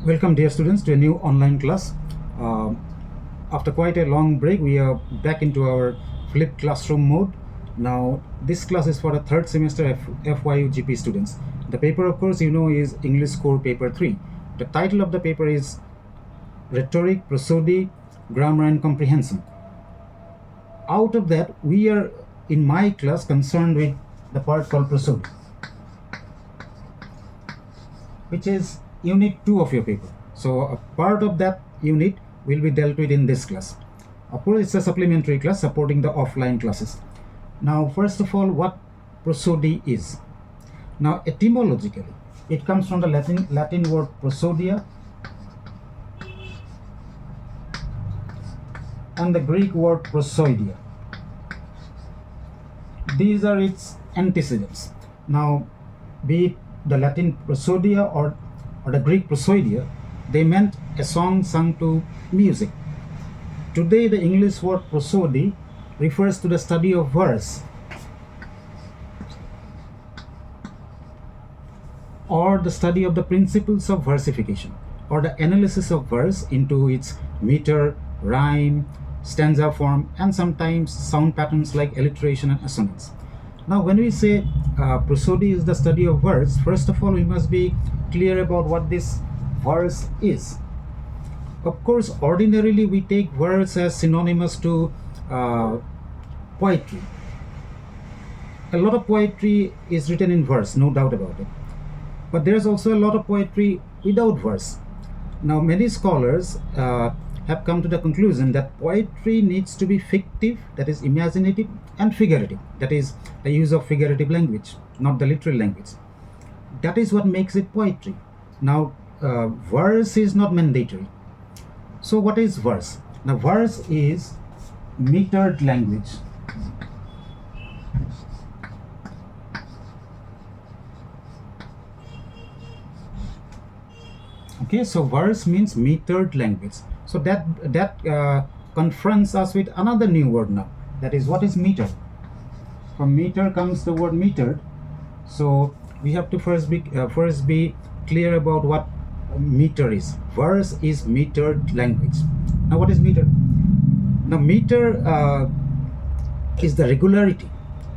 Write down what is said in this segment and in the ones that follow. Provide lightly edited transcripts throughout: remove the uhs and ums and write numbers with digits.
Welcome dear students to a new online class. Uh, After quite a long break, we are back into our flipped classroom mode. Now this class is for the third semester FYUGP students. The paper, of course, is English Core Paper 3. The title of the paper is Rhetoric, Prosody, Grammar and Comprehension. Out of that, we are in my class concerned with the part called Prosody, which is unit 2 of your paper. So a part of that unit will be dealt with in this class. Of course, it's a supplementary class supporting the offline classes. Now, first of all, what prosody is. Now, etymologically, it comes from the Latin word prosodia and the Greek word prosoidia. These are its antecedents. Now, be it the Latin prosodia or the Greek prosoidia, they meant a song sung to music. Today, the English word prosody refers to the study of verse or the study of the principles of versification or the analysis of verse into its meter, rhyme, stanza form, and sometimes sound patterns like alliteration and assonance. Now, when we say prosody is the study of verse, first of all, we must be clear about what this verse is. Of course, ordinarily we take verse as synonymous to poetry. A lot of poetry is written in verse, no doubt about it. But there's also a lot of poetry without verse. Now, many scholars have come to the conclusion that poetry needs to be fictive, that is imaginative, and figurative, that is the use of figurative language, not the literal language. That is what makes it poetry. Now, verse is not mandatory. So what is verse? Now, verse is metered language. Okay, so verse means metered language. So that confronts us with another new word now. That is, what is meter? From meter comes the word metered. So we have to first be clear about what meter is. Verse is metered language. Now, what is meter? Now, meter is the regularity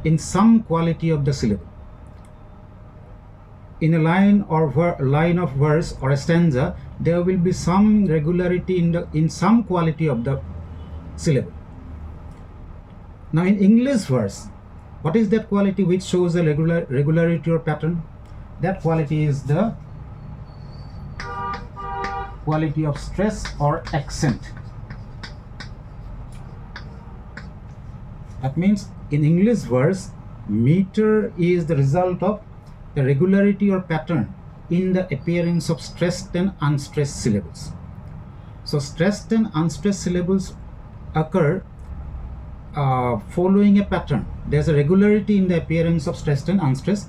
in some quality of the syllable. In a line or line of verse or a stanza, there will be some regularity in some quality of the syllable. Now, in English verse, what is that quality which shows a regularity or pattern? That quality is the quality of stress or accent. That means in English verse, meter is the result of the regularity or pattern in the appearance of stressed and unstressed syllables. So stressed and unstressed syllables occur following a pattern. There's a regularity in the appearance of stressed and unstressed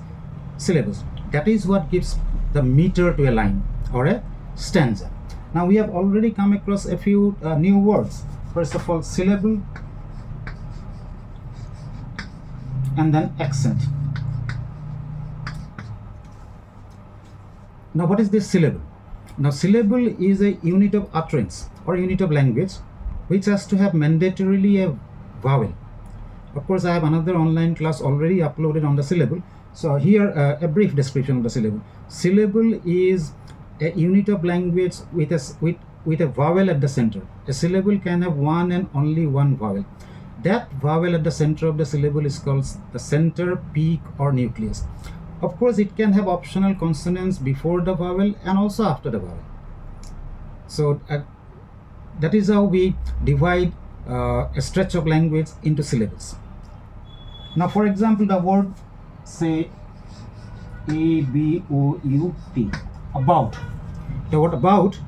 syllables. That is what gives the meter to a line or a stanza. Now, we have already come across a few new words. First of all, syllable, and then accent. Now, what is this syllable? Now, syllable is a unit of utterance or unit of language which has to have mandatorily a vowel. Of course, I have another online class already uploaded on the syllable. So here a brief description of the syllable. Syllable is a unit of language with a vowel at the center. A syllable can have one and only one vowel. That vowel at the center of the syllable is called the center, peak, or nucleus. Of course, it can have optional consonants before the vowel and also after the vowel. So that is how we divide a stretch of language into syllables. Now, for example, the word, say, A-B-O-U-T, about. The word about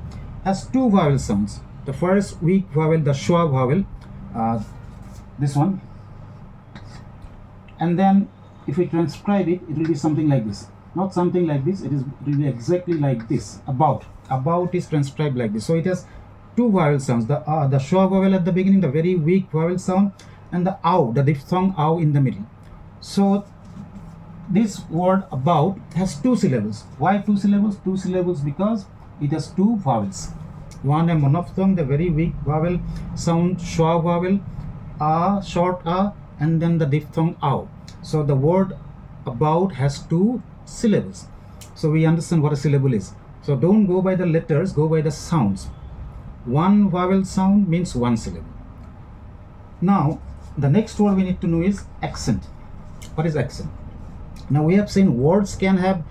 has two vowel sounds. The first weak vowel, the schwa vowel, this one, and then if we transcribe it, it will be something like this. Not something like this, it will be exactly like this. About is transcribed like this. So it has two vowel sounds, the schwa vowel at the beginning, the very weak vowel sound, and the ow, the diphthong ow in the middle. So this word about has two syllables. Why two syllables? Two syllables because it has two vowels. One a monophthong, the very weak vowel sound, schwa vowel, a, short a, and then the diphthong ow. So the word about has two syllables. So we understand what a syllable is. So don't go by the letters, go by the sounds. One vowel sound means one syllable. Now the next word we need to know is accent. What is accent? Now we have seen words can have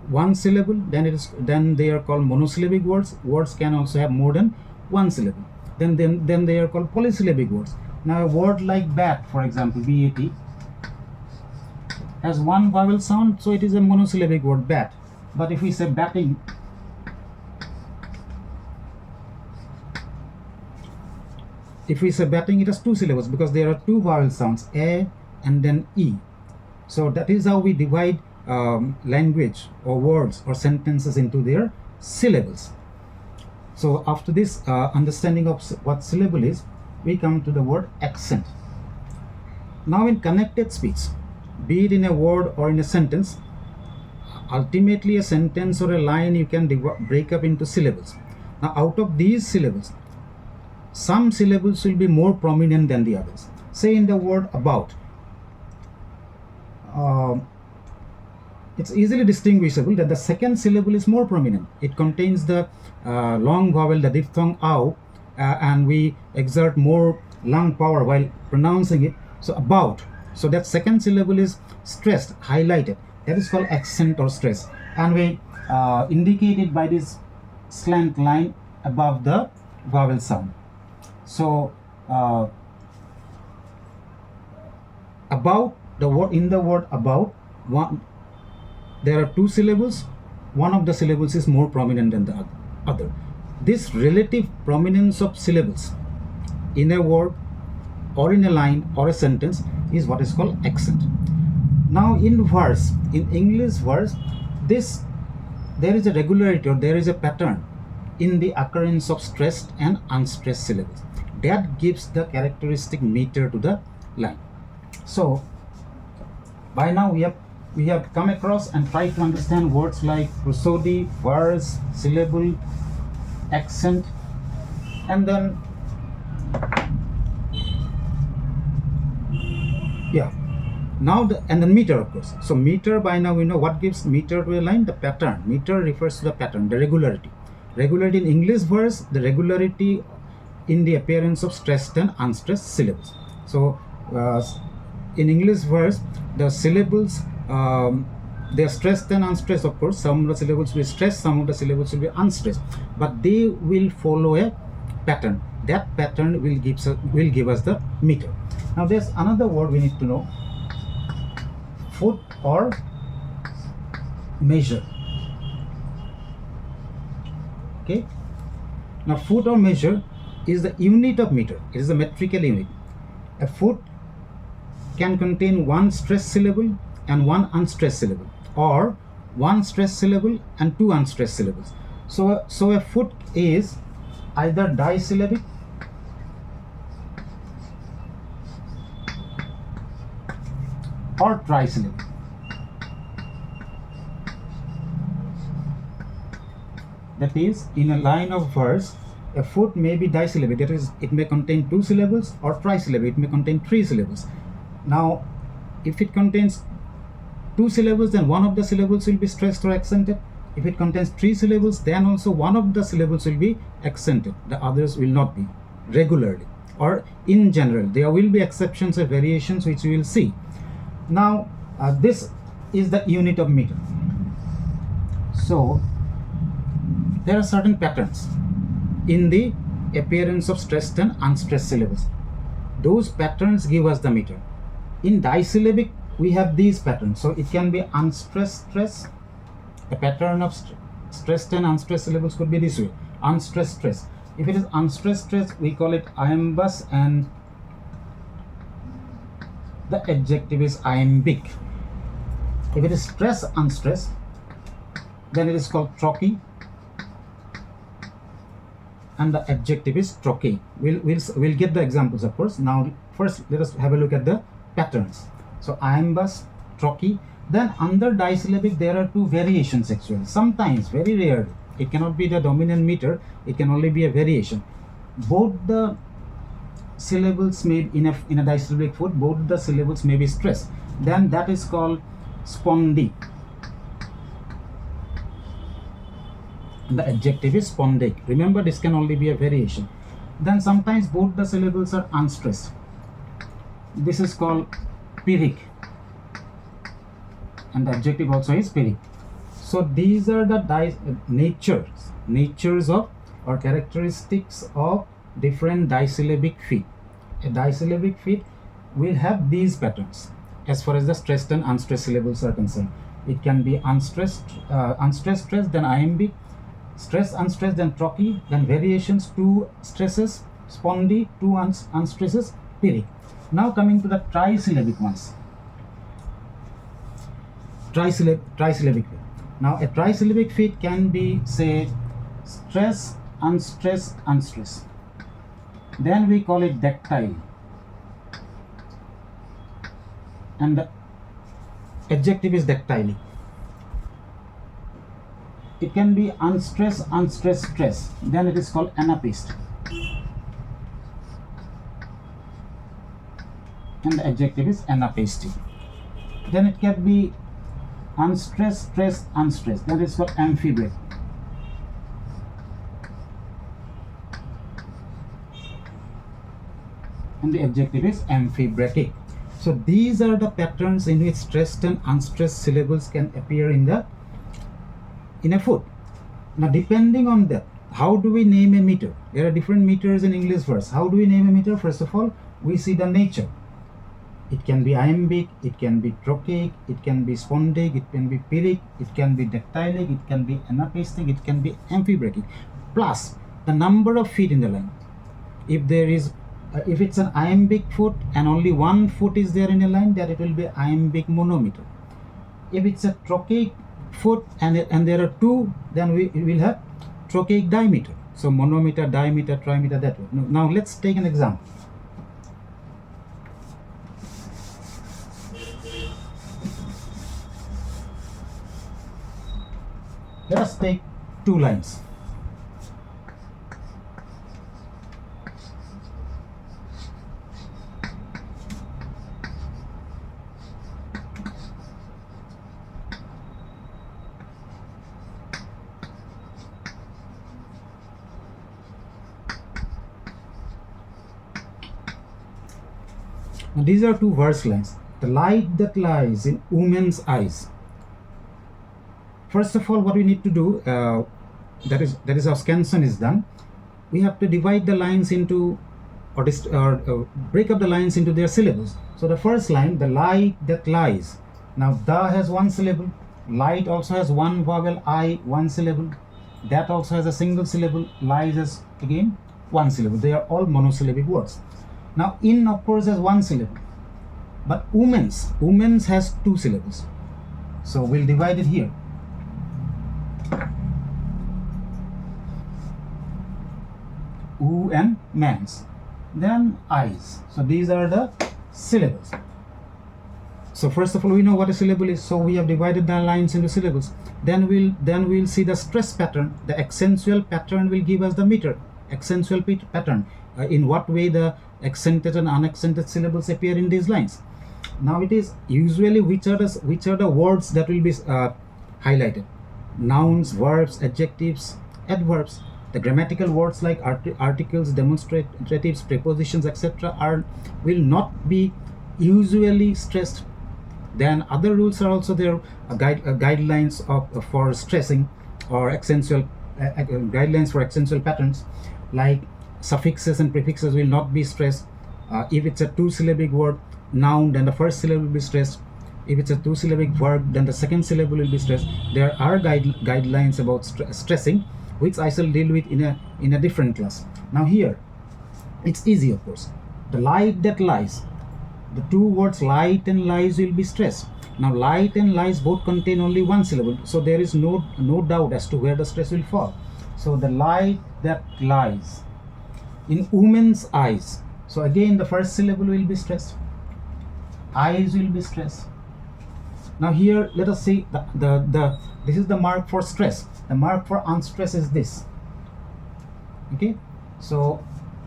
one syllable, then they are called monosyllabic words. Words can also have more than one syllable. Then they are called polysyllabic words. Now a word like bat, for example, bat, has one vowel sound, so it is a monosyllabic word, bat. But if we say batting, it has two syllables because there are two vowel sounds, a and then e. So that is how we divide language or words or sentences into their syllables. So after this understanding of what syllable is, we come to the word accent. Now in connected speech, be it in a word or in a sentence, ultimately a sentence or a line you can break up into syllables. Now out of these syllables, some syllables will be more prominent than the others. Say in the word about, it's easily distinguishable that the second syllable is more prominent. It contains the long vowel, the diphthong ow, and we exert more lung power while pronouncing it. So about, so that second syllable is stressed, highlighted. That is called accent or stress, and we indicate it by this slant line above the vowel sound. So about, the word in the word about, one, there are two syllables. One of the syllables is more prominent than the other. This relative prominence of syllables in a word or in a line or a sentence is what is called accent. Now in verse, in English verse, there is a regularity or there is a pattern in the occurrence of stressed and unstressed syllables. That gives the characteristic meter to the line. So by now we have come across and tried to understand words like prosody, verse, syllable, accent, and then now and then meter, of course. So meter, by now we know what gives meter to a line, the pattern. Meter refers to the pattern, the regularity. Regularity in English verse, the regularity in the appearance of stressed and unstressed syllables. So in English verse, the syllables, they are stressed and unstressed, of course. Some of the syllables will be stressed, some of the syllables will be unstressed, but they will follow a pattern. That pattern will give us the meter. Now there's another word we need to know, foot or measure. Okay, now foot or measure is the unit of meter. It is a metrical unit. A foot can contain one stressed syllable and one unstressed syllable, or one stressed syllable and two unstressed syllables. So a foot is either disyllabic or trisyllabic. That is, in a line of verse, a foot may be disyllabic. That is, it may contain two syllables, or trisyllabic, it may contain three syllables. Now, if it contains two syllables, then one of the syllables will be stressed or accented. If it contains three syllables, then also one of the syllables will be accented. The others will not be, regularly or in general. There will be exceptions or variations which we will see. Now, this is the unit of meter. So, there are certain patterns in the appearance of stressed and unstressed syllables. Those patterns give us the meter. In disyllabic, we have these patterns. So it can be unstressed stress. A pattern of stressed and unstressed syllables could be this way: unstressed stress. If it is unstressed stress, we call it iambus, and the adjective is iambic. If it is stress unstressed, then it is called trochee, and the adjective is trochee. We'll get the examples, of course. Now first let us have a look at the patterns. So iambus, trochee. Then under disyllabic there are two variations actually. Sometimes, very rarely, It cannot be the dominant meter. It can only be a variation. Both the syllables may in a disyllabic foot, both the syllables may be stressed. Then that is called spondy. The adjective is spondic. Remember, this can only be a variation. Then sometimes both the syllables are unstressed. This is called pyrrhic, and the adjective also is pyrrhic. So these are the natures of or characteristics of different disyllabic feet. A disyllabic feet will have these patterns as far as the stressed and unstressed syllables are concerned. It can be unstressed, stressed, then iambic, stress, unstressed, then trochee, then variations, 2 stresses, spondy, 2 unstresses, pyrrhic. Now coming to the trisyllabic ones. Trisyllabic feet. Now a trisyllabic feet can be, say, stress, unstress, unstress. Then we call it dactyl, and the adjective is dactylic. It can be unstress, unstress, stress. Then it is called anapist, and the adjective is anapistic. Then it can be unstress, stress, unstress. That is called amphibrachic. And the adjective is amphibrachic. So these are the patterns in which stressed and unstressed syllables can appear in a foot. Now depending on that, how do we name a meter? There are different meters in English verse. How do we name a meter? First of all, we see the nature. It can be iambic, it can be trochaic, it can be spondic, it can be pyrrhic, it can be dactylic, it can be anapistic, it can be amphibrachic, plus the number of feet in the line. If there is if it's an iambic foot and only one foot is there in a line, that it will be iambic monometer. If it's a trochaic foot and there are 2, then we will have trochaic dimeter. So monometer, dimeter, trimeter, that way. Now let's take an example. Let us take 2 lines. Now these are 2 verse lines. The light that lies in woman's eyes. First of all, what we need to do, that is how scansion is done. We have to divide the lines into, or break up the lines into their syllables. So the first line, the light that lies. Now the has 1 syllable. Light also has 1 vowel, I 1 syllable. That also has a single syllable. Lies has again 1 syllable. They are all monosyllabic words. Now in, of course, has 1 syllable, but women's has 2 syllables. So we'll divide it here. Who and man's. Then eyes. So these are the syllables. So first of all, we know what a syllable is. So we have divided the lines into syllables. Then we'll see the stress pattern. The accentual pattern will give us the meter. Accentual pattern. In what way the accented and unaccented syllables appear in these lines. Now it is usually which are the words that will be highlighted. Nouns, verbs, adjectives, adverbs. The grammatical words like articles, demonstratives, prepositions, etc. will not be usually stressed. Then other rules are also there, guidelines for stressing or accentual guidelines for accentual patterns, like suffixes and prefixes will not be stressed. If it's a 2-syllabic word, noun, then the first syllable will be stressed. If it's a 2-syllabic verb, then the second syllable will be stressed. There are guidelines about stressing, which I shall deal with in a different class. Now here, it's easy, of course. The light that lies, the 2 words light and lies will be stressed. Now light and lies both contain only 1 syllable, so there is no doubt as to where the stress will fall. So the light that lies in woman's eyes. So again the first syllable will be stressed. Eyes will be stressed. Now here let us see this is the mark for stress. The mark for unstressed is this. Okay, so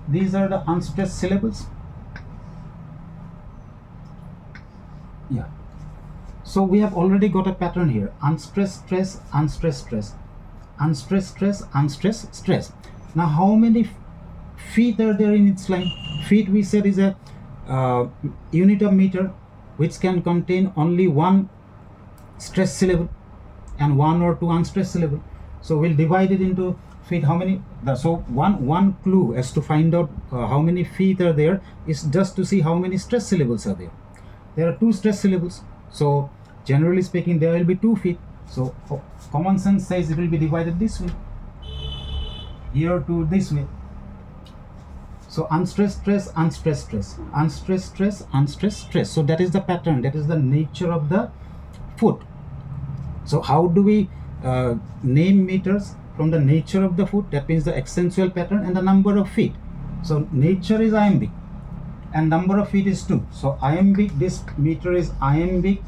these are the unstressed syllables. Yeah, so we have already got a pattern here: unstressed stress, unstressed stress, unstressed stress, unstressed stress. Now how many feet are there in its line? Feet, we said, is a unit of meter which can contain only one stress syllable and one or two unstressed syllable. So we'll divide it into feet. How many? So one clue as to find out how many feet are there is just to see how many stress syllables are there. There are two stress syllables, so generally speaking there will be 2 feet. So common sense says it will be divided this way, here to this way. So unstressed stress, unstressed stress, unstressed stress, unstressed stress. So that is the pattern, that is the nature of the foot. So how do we name meters? From the nature of the foot, that means the accentual pattern and the number of feet. So nature is iambic and number of feet is 2. So iambic, this meter is iambic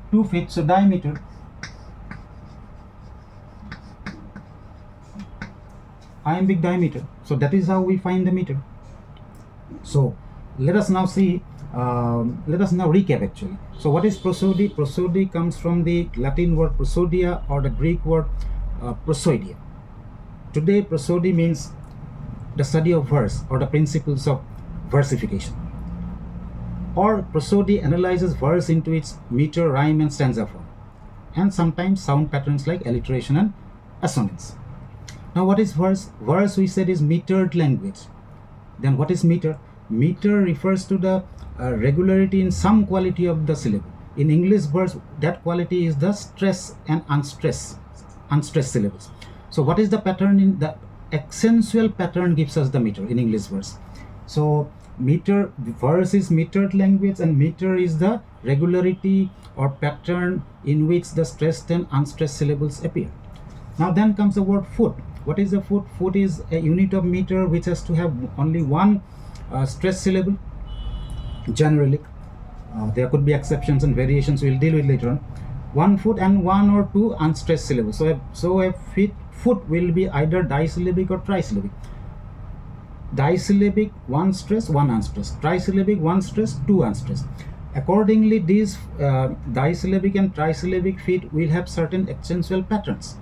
2 feet, so diameter. Iambic diameter. So that is how we find the meter. So let us now see, let us now recap actually. So what is prosody? Prosody comes from the Latin word prosodia or the Greek word prosodia. Today prosody means the study of verse or the principles of versification. Or prosody analyzes verse into its meter, rhyme and stanza form, and sometimes sound patterns like alliteration and assonance. Now what is verse? Verse, we said, is metered language. Then what is meter? Meter refers to the regularity in some quality of the syllable. In English verse, that quality is the stress and unstressed syllables. So what is the pattern? In the accentual pattern gives us the meter in English verse. So meter, verse is metered language, and meter is the regularity or pattern in which the stressed and unstressed syllables appear. Now then comes the word foot. What is the foot? Foot is a unit of meter which has to have only one stress syllable generally. There could be exceptions and variations we'll deal with later on. 1 foot and 1 or 2 unstressed syllables. So a foot will be either disyllabic or trisyllabic. Disyllabic, 1 stress, 1 unstressed. Trisyllabic, 1 stress, 2 unstressed. Accordingly, these disyllabic and trisyllabic feet will have certain accentual patterns.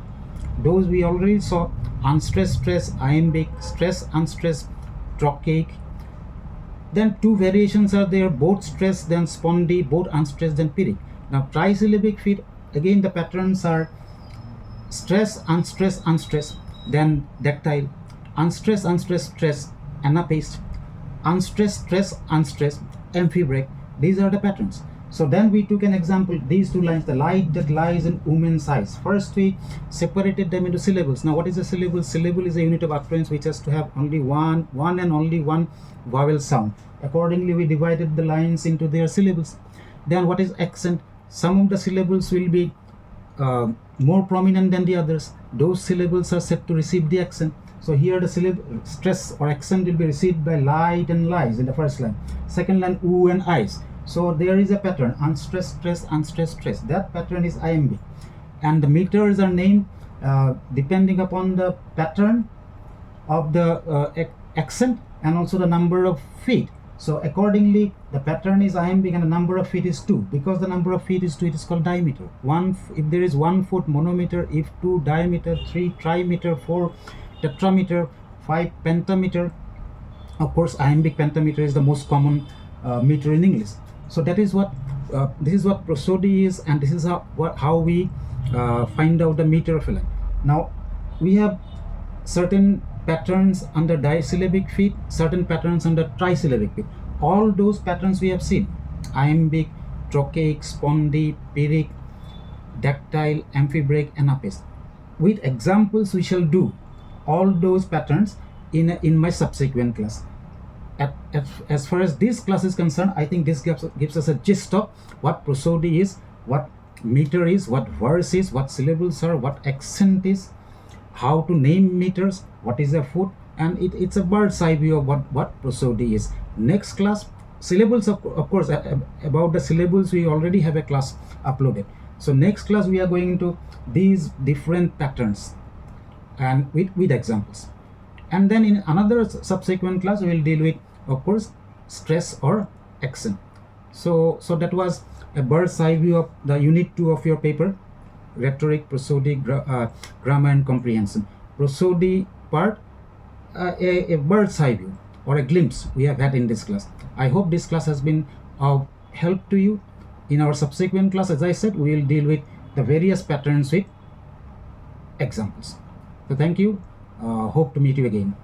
Those we already saw: unstressed stress, iambic, stress, unstressed, trochaic. Then 2 variations are there: both stressed, then spondy, both unstressed, then pyrrhic. Now trisyllabic feet, again the patterns are stress, unstressed, unstressed, then dactyl, unstressed, unstressed, stress, anapaest, unstressed, stress, unstressed, amphibrach. These are the patterns. So then we took an example, these 2 lines: the light that lies in woman's eyes. First we separated them into syllables. Now what is a syllable? Syllable is a unit of utterance which has to have only one and only one vowel sound. Accordingly we divided the lines into their syllables. Then what is accent? Some of the syllables will be more prominent than the others. Those syllables are said to receive the accent. So here the syllable stress or accent will be received by light and lies in the first line. Second line, oo and eyes. So there is a pattern: unstressed, stress, unstressed, stress. That pattern is iambic, and the meters are named depending upon the pattern of the accent and also the number of feet. So accordingly, the pattern is iambic and the number of feet is 2. Because the number of feet is 2, it is called diameter. If there is 1 foot monometer, if 2 diameter, 3 trimeter, 4 tetrameter, 5 pentameter. Of course, iambic pentameter is the most common meter in English. So that is what this is what prosody is, and this is how we find out the meter of a line. Now we have certain patterns under disyllabic feet, certain patterns under trisyllabic feet. All those patterns we have seen: iambic, trochaic, spondy, pyrrhic, dactyl, amphibrach, anapaest. With examples we shall do all those patterns in my subsequent class. As far as this class is concerned, I think this gives us a gist of what prosody is, what meter is, what verse is, what syllables are, what accent is, how to name meters, what is a foot, and it's a bird's eye view of what prosody is. Next class syllables, of course, about the syllables we already have a class uploaded. So next class we are going into these different patterns and with examples, and then in another subsequent class we will deal with, of course, stress or accent. So that was a bird's eye view of the unit 2 of your paper, rhetoric, prosody, grammar and comprehension. Prosody part, a bird's eye view or a glimpse we have had in this class. I hope this class has been of help to you. In our subsequent class, as I said, we will deal with the various patterns with examples. So thank you. Hope to meet you again.